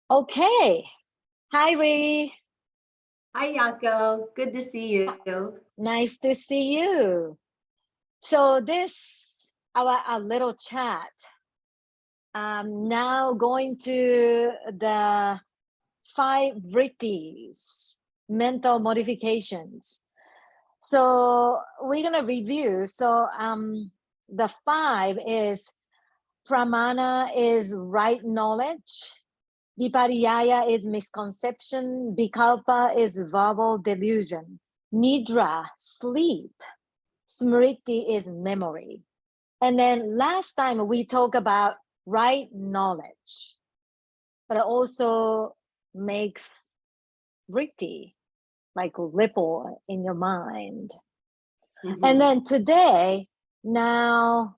Okay. Hi, Rie. Hi, Yaco. Good to see you. Nice to see you. So this our little chat. Now going to the 5 vrttis, mental modifications. So we're gonna review. So the 5 is pramana is right knowledge. Viparyaya is misconception. Vikalpa is verbal delusion. Nidra, sleep. Smriti is memory. And then last time we talked about right knowledge, but it also makes vrtti, like ripple in your mind. And then today, now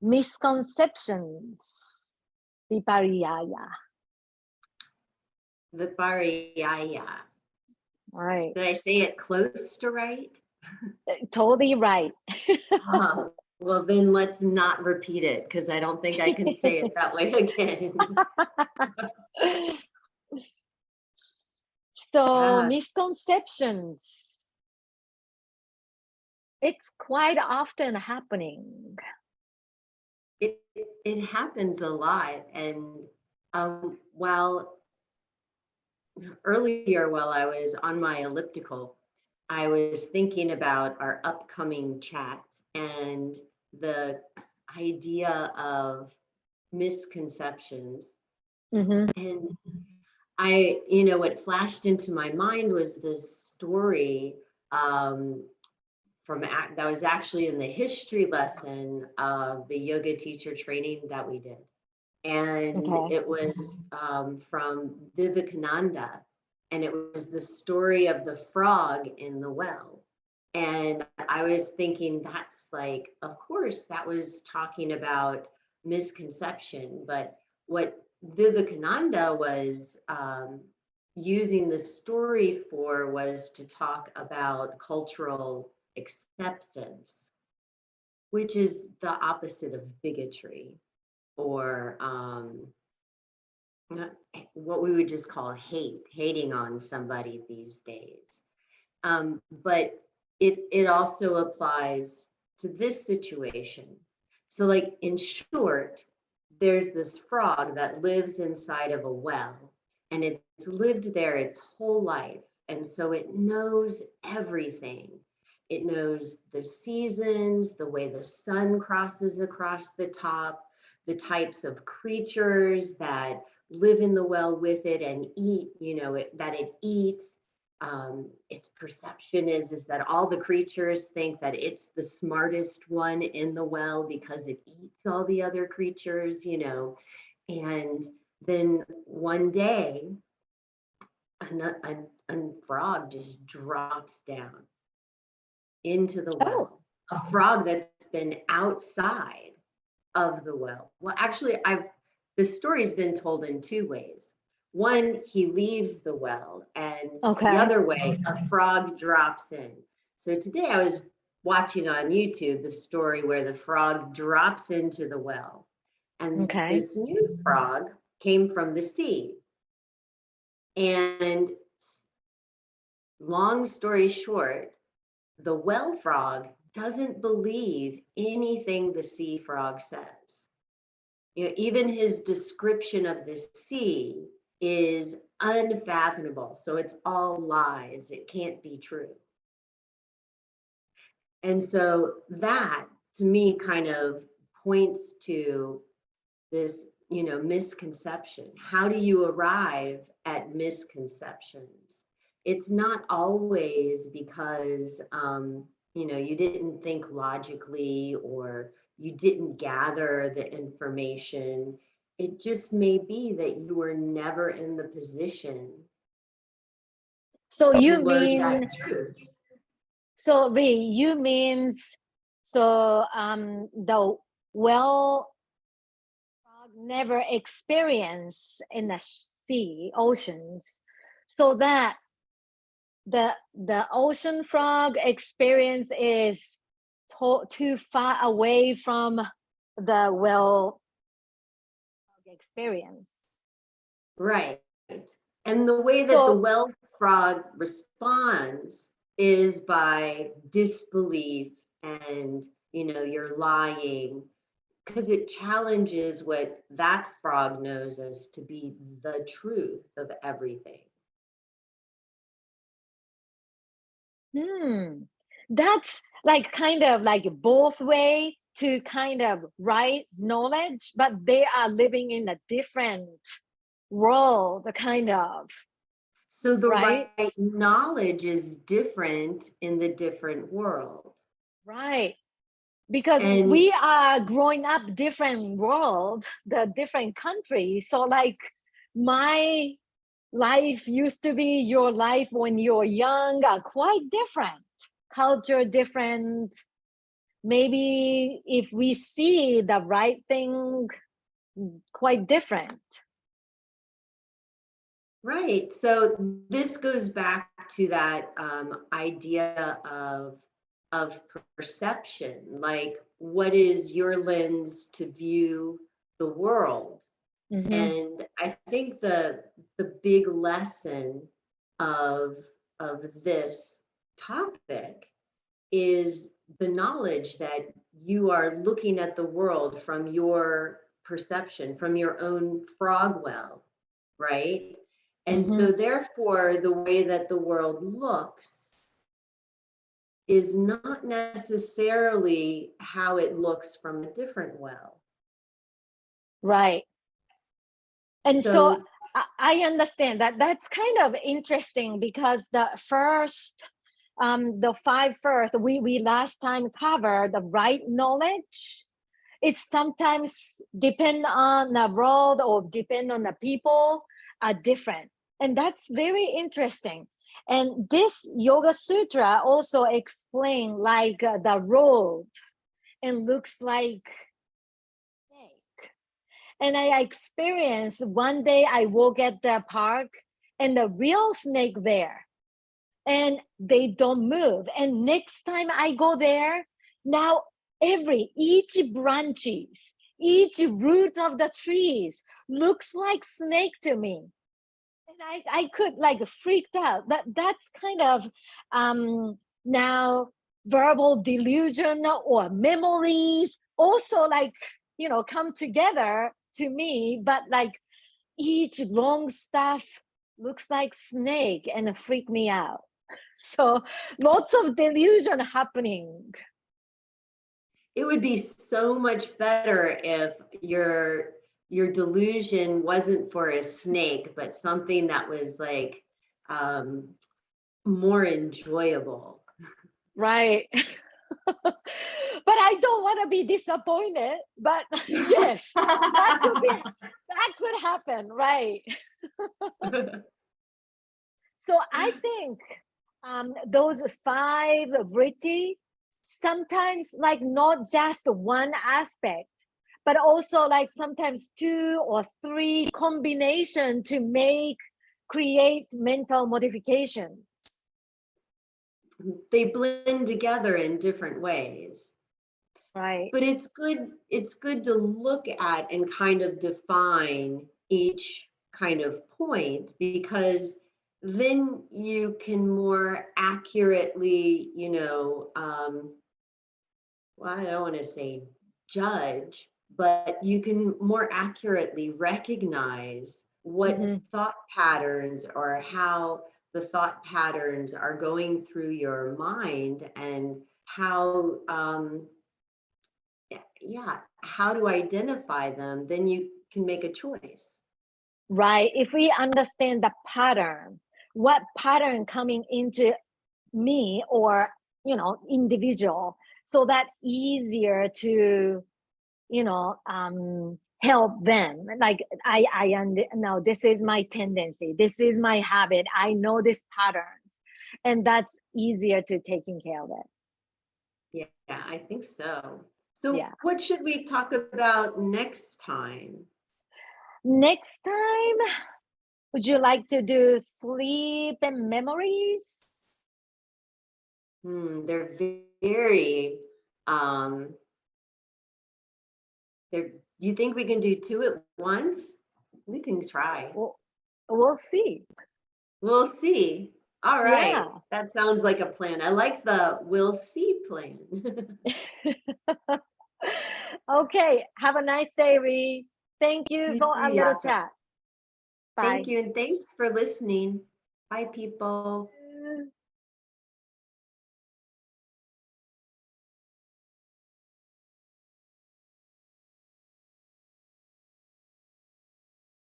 misconceptions, Viparyaya. Viparyaya. Right. Did I say it close to right? Totally right. Well, then let's not repeat it because I don't think I can say it that way again. So misconceptions. It's quite often happening. It happens a lot. And while earlier, while I was on my elliptical, I was thinking about our upcoming chat and the idea of misconceptions. And what flashed into my mind was this story that was actually in the history lesson of the yoga teacher training that we did. And it was from Vivekananda, and it was the story of the frog in the well. And I was thinking, that's like, of course, that was talking about misconception, but what Vivekananda was using the story for was to talk about cultural acceptance, which is the opposite of bigotry, or what we would just call hating on somebody these days. But it also applies to this situation. So like in short, there's this frog that lives inside of a well, and it's lived there its whole life. And so it knows everything. It knows the seasons, the way the sun crosses across the top, the types of creatures that live in the well with it and eat, that it eats. Its perception is that all the creatures think that it's the smartest one in the well because it eats all the other creatures, and then one day a frog just drops down into the well. A frog that's been outside of the well. Well, actually, the story's been told in 2 ways. One, he leaves the well, and the other way, a frog drops in. So today I was watching on YouTube the story where the frog drops into the well, and this new frog came from the sea. And long story short, the well frog doesn't believe anything the sea frog says. Even his description of the sea is unfathomable. So it's all lies. It can't be true. And so that, to me, kind of points to this, misconception. How do you arrive at misconceptions? It's not always because, you didn't think logically or you didn't gather the information. It just may be that you were never in the position So to you learn mean, that truth. so Rie, you means, so the well frog never experience in the sea, oceans, so that the ocean frog experience is too far away from the well frog experience. Right. And the way that the So, well frog responds is by disbelief and, you're lying, because it challenges what that frog knows as to be the truth of everything. that's like kind of like both way to kind of right knowledge, but they are living in a different world, kind of, So the right? right knowledge is different in the different world. Right. Because And we are growing up different world, the different countries. So like my life used to be, your life when you're young are quite different. Culture different. Maybe if we see the right thing, quite different. right. So this goes back to that idea of perception. Like, what is your lens to view the world? Mm-hmm. And I think the big lesson of of this topic is the knowledge that you are looking at the world from your perception, from your own frog well, right? And Mm-hmm. so therefore the way that the world looks is not necessarily how it looks from a different well. Right. And so So I understand that. That's kind of interesting because the first, the five first, we last time covered the right knowledge. It sometimes depend on the world or depend on the people are different. And that's very interesting. And this Yoga Sutra also explain like the road and looks like snake. And I experienced one day I walk at the park and the real snake there and they don't move. And next time I go there, now each branches, each root of the trees looks like snake to me. And I could like freaked out. That's kind of now verbal delusion or memories also like come together to me, but like each long stuff looks like snake and freak me out. So lots of delusion happening. it would be so much better if your delusion wasn't for a snake, but something that was like um, more enjoyable. Right. But I don't want to be disappointed. But yes, that could happen, right? So I think those five Vrtti sometimes like not just one aspect, but also like sometimes two or three combination to create mental modifications. They blend together in different ways. Right. But it's good to look at and kind of define each kind of point, because then you can more accurately, well, I don't want to say judge, but you can more accurately recognize what Mm-hmm. thought patterns or how the thought patterns are going through your mind, and how yeah, how to identify them, then you can make a choice. Right. If we understand the pattern, what pattern coming into me or individual, so that easier to help them. Like now this is my tendency, this is my habit, I know this patterns, and that's easier to taking care of it. Yeah, I think so. So Yeah. what should we talk about next time? Next time, would you like to do sleep and memories? They're very, um, they're, you think we can do two at once? We can try. We'll see. We'll see. All right. Yeah. That sounds like a plan. I like the we'll see plan. Okay. Have a nice day, Rie. Thank you You for too, a little Yaco. chat. Thank Bye. you, and thanks for listening. Bye, people.